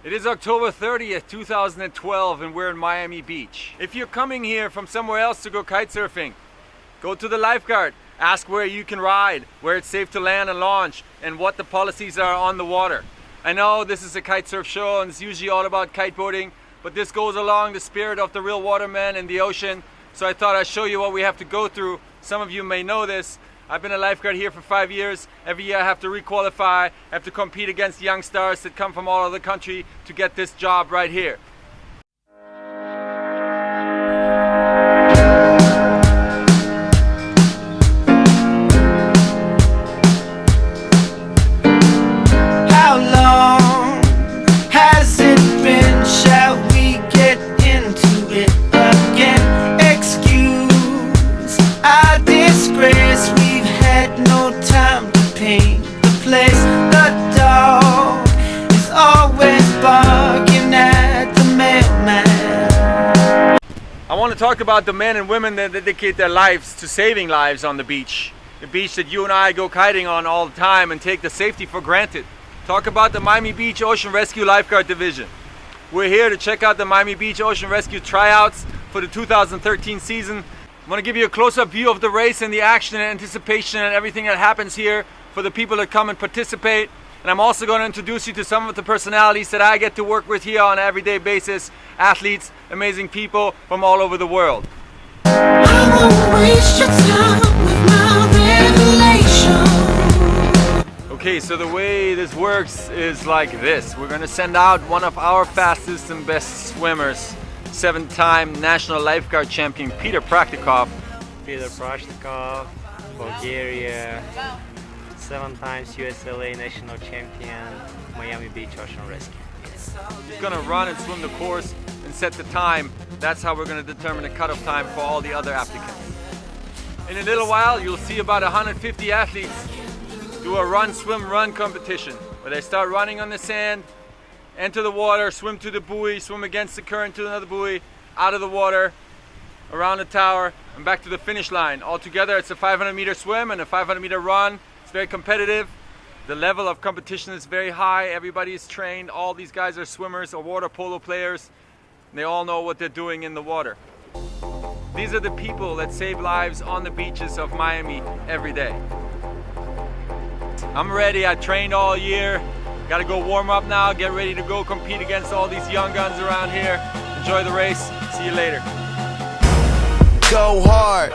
It is October 30th, 2012, and we're in Miami Beach. If you're coming here from somewhere else to go kite surfing, go to the lifeguard, ask where you can ride, where it's safe to land and launch, and what the policies are on the water. I know this is a kite surf show and it's usually all about kiteboarding, but this goes along the spirit of the real watermen in the ocean, so I thought I'd show you what we have to go through. Some of you may know this. I've been a lifeguard here for 5 years. Every year I have to requalify, I have to compete against young stars that come from all over the country to get this job right here. How long has it been? Shall we get into it again? Excuse our disgrace. No time to paint the place. The dog is always barking at the mailman. I want to talk about the men and women that dedicate their lives to saving lives on the beach. The beach that you and I go kiting on all the time and take the safety for granted. Talk about the Miami Beach Ocean Rescue Lifeguard Division. We're here to check out the Miami Beach Ocean Rescue tryouts for the 2013 season. I'm going to give you a close-up view of the race and the action and anticipation and everything that happens here for the people that come and participate. And I'm also going to introduce you to some of the personalities that I get to work with here on an everyday basis. Athletes, amazing people from all over the world. I won't waste your time with my revelation. Okay, so the way this works is like this. We're going to send out one of our fastest and best swimmers, 7-time national lifeguard champion Peter Praktikov. Peter Praktikov, Bulgaria, 7 times USLA national champion, Miami Beach Ocean Rescue. He's gonna run and swim the course and set the time. That's how we're gonna determine the cutoff time for all the other applicants. In a little while, you'll see about 150 athletes do a run, swim, run competition, where they start running on the sand, enter the water, swim to the buoy, swim against the current to another buoy, out of the water, around the tower, and back to the finish line. Altogether, it's a 500-meter swim and a 500-meter run. It's very competitive. The level of competition is very high. Everybody is trained. All these guys are swimmers or water polo players. And they all know what they're doing in the water. These are the people that save lives on the beaches of Miami every day. I'm ready. I trained all year. Gotta go warm up now, get ready to go compete against all these young guns around here. Enjoy the race. See you later. Go hard.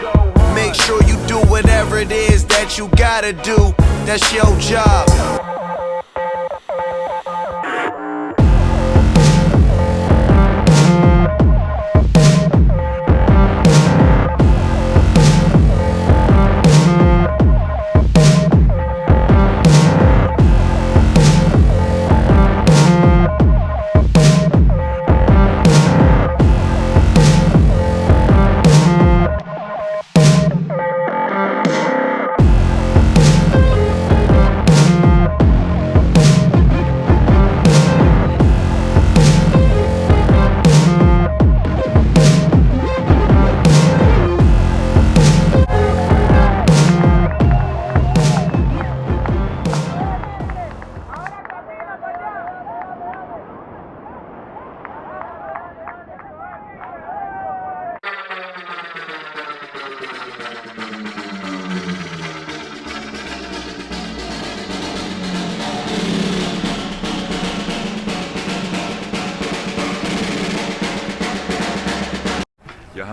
Make sure you do whatever it is that you gotta do. That's your job.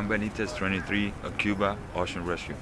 Benitez, 23, Cuba, Ocean Rescue.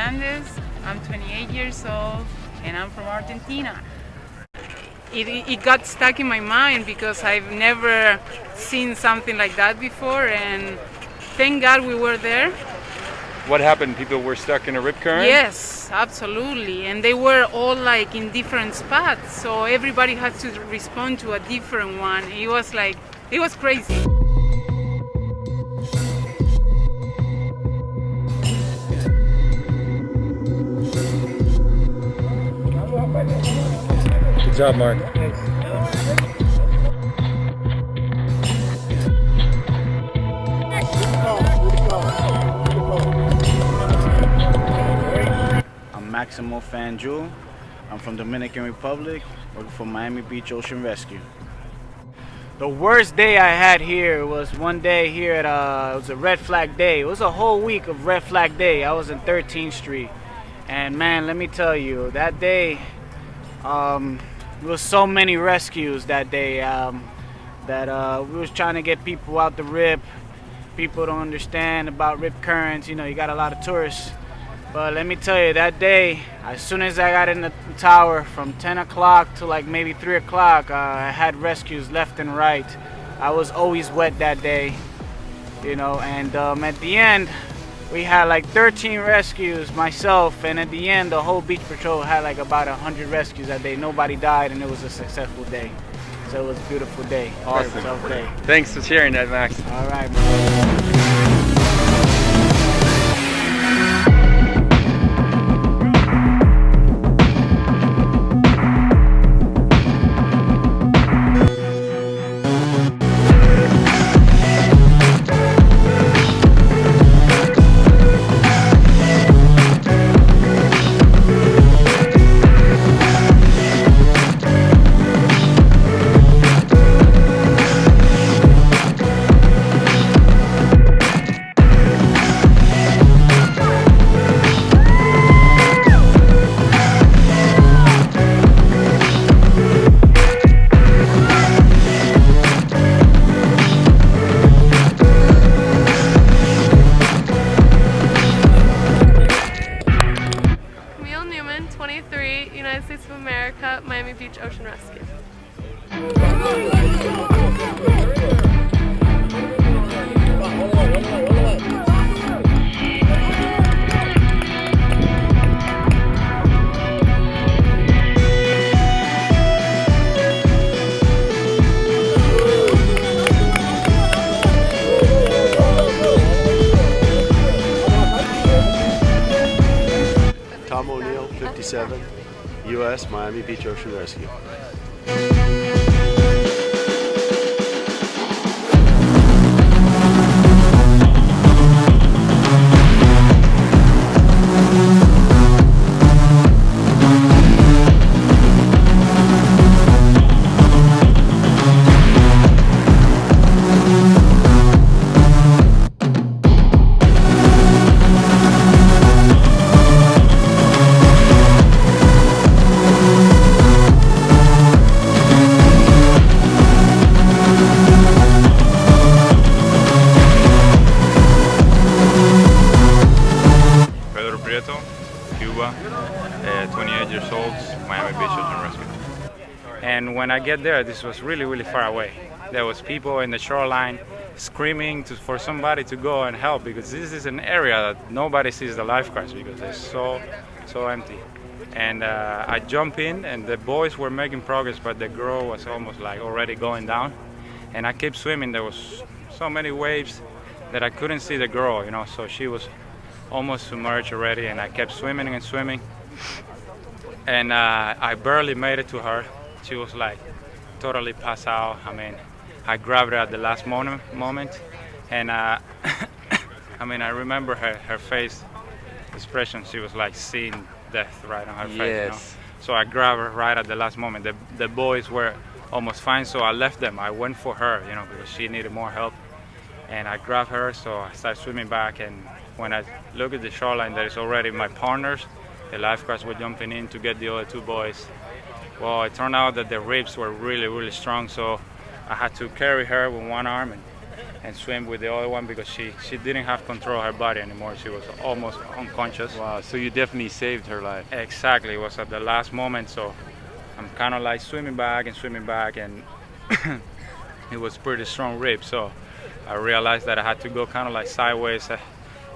Hernandez. I'm 28 years old and I'm from Argentina. It got stuck in my mind because I've never seen something like that before, and thank God we were there. What happened? People were stuck in a rip current? Yes, absolutely. And they were all like in different spots, so everybody had to respond to a different one. It was crazy. Good job, Mark. I'm Maximo Fanjul. I'm from Dominican Republic, working for Miami Beach Ocean Rescue. The worst day I had here was one day here at it was a red flag day. It was a whole week of red flag day. I was in 13th Street, and man, let me tell you, that day, there was so many rescues that day. That we was trying to get people out the rip. People don't understand about rip currents. You know, you got a lot of tourists. But let me tell you, that day, as soon as I got in the tower, from 10 o'clock to like maybe 3 o'clock, I had rescues left and right. I was always wet that day, you know, and at the end, we had like 13 rescues, myself, and at the end, the whole beach patrol had like about 100 rescues that day. Nobody died, and it was a successful day. So it was a beautiful day. Awesome. Tough day. Thanks for sharing that, Max. All right, man. United States of America, Miami Beach Ocean Rescue. Tom O'Neill, 57, U.S. Miami Beach Ocean Rescue. Cuba, 28 years old, Miami Beach Ocean Rescue. And when I get there, this was really, really far away. There was people in the shoreline screaming for somebody to go and help, because this is an area that nobody sees the lifeguards because it's so empty. And I jump in, and the boys were making progress, but the girl was almost like already going down. And I kept swimming. There was so many waves that I couldn't see the girl, you know, so she was almost submerged already, and I kept swimming and swimming, and I barely made it to her. She was like totally passed out. I mean, I grabbed her at the last moment, and I mean, I remember her face expression. She was like seeing death right on her face. You know? So I grabbed her right at the last moment. The boys were almost fine, so I left them. I went for her, you know, because she needed more help, and I grabbed her. So I started swimming back, and when I look at the shoreline, there is already my partners. The lifeguards were jumping in to get the other two boys. Well, it turned out that the ribs were really, really strong, so I had to carry her with one arm and swim with the other one because she didn't have control of her body anymore. She was almost unconscious. Wow, so you definitely saved her life. Exactly, it was at the last moment, so I'm kind of like swimming back, and it was pretty strong rip, so I realized that I had to go kind of like sideways,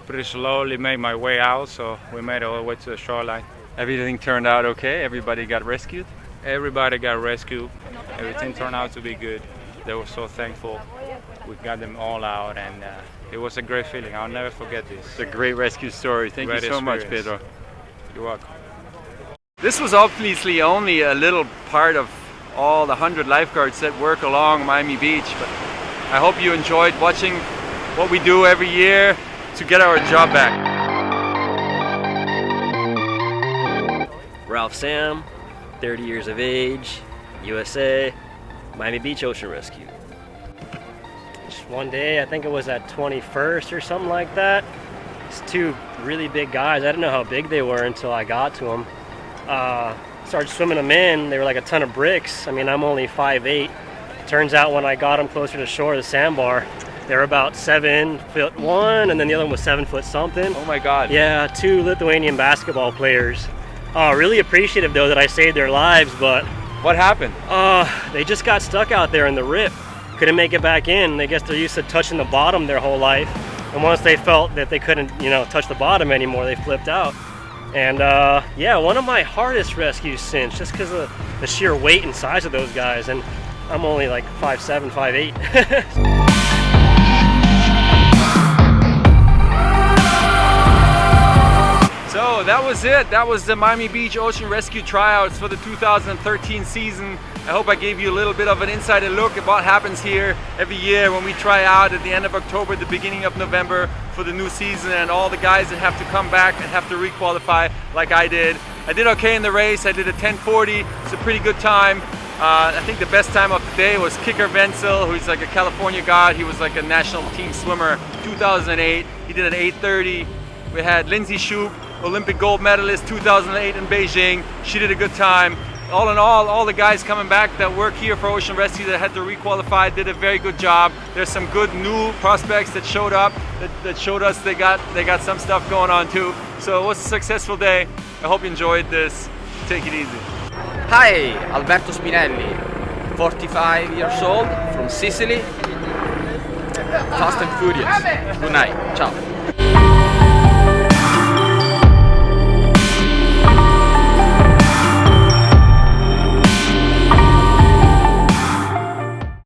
pretty slowly made my way out, so we made it all the way to the shoreline. Everything turned out okay? Everybody got rescued? Everybody got rescued. Everything turned out to be good. They were so thankful. We got them all out, and it was a great feeling. I'll never forget this. It's a great rescue story. Thank you so much, Pedro. You're welcome. This was obviously only a little part of all the 100 lifeguards that work along Miami Beach, but I hope you enjoyed watching what we do every year to get our job back. Ralph Sam, 30 years of age, USA, Miami Beach Ocean Rescue. Just one day, I think it was at 21st or something like that. It's two really big guys. I didn't know how big they were until I got to them. Started swimming them in. They were like a ton of bricks. I mean, I'm only 5'8". Turns out when I got them closer to shore, the sandbar, they were about 7'1", and then the other one was 7 foot something. Oh my God. Yeah, two Lithuanian basketball players. Really appreciative though that I saved their lives, but what happened? They just got stuck out there in the rip. Couldn't make it back in. I guess they're used to touching the bottom their whole life, and once they felt that they couldn't, touch the bottom anymore, they flipped out. And yeah, one of my hardest rescues since, just because of the sheer weight and size of those guys, and I'm only like 5'7", 5'8". So that was it. That was the Miami Beach Ocean Rescue tryouts for the 2013 season. I hope I gave you a little bit of an insider look at what happens here every year when we try out at the end of October, the beginning of November for the new season, and all the guys that have to come back and have to requalify like I did. I did okay in the race. I did a 10:40. It's a pretty good time. I think the best time of the day was Kicker Wenzel, who's like a California god. He was like a national team swimmer 2008. He did an 8:30. We had Lindsay Shoup, Olympic gold medalist 2008 in Beijing. She did a good time. All in all the guys coming back that work here for Ocean Rescue that had to requalify did a very good job. There's some good new prospects that showed up that showed us they got some stuff going on too. So it was a successful day. I hope you enjoyed this. Take it easy. Hi, Alberto Spinelli, 45 years old, from Sicily. Fast and furious. Good night. Ciao.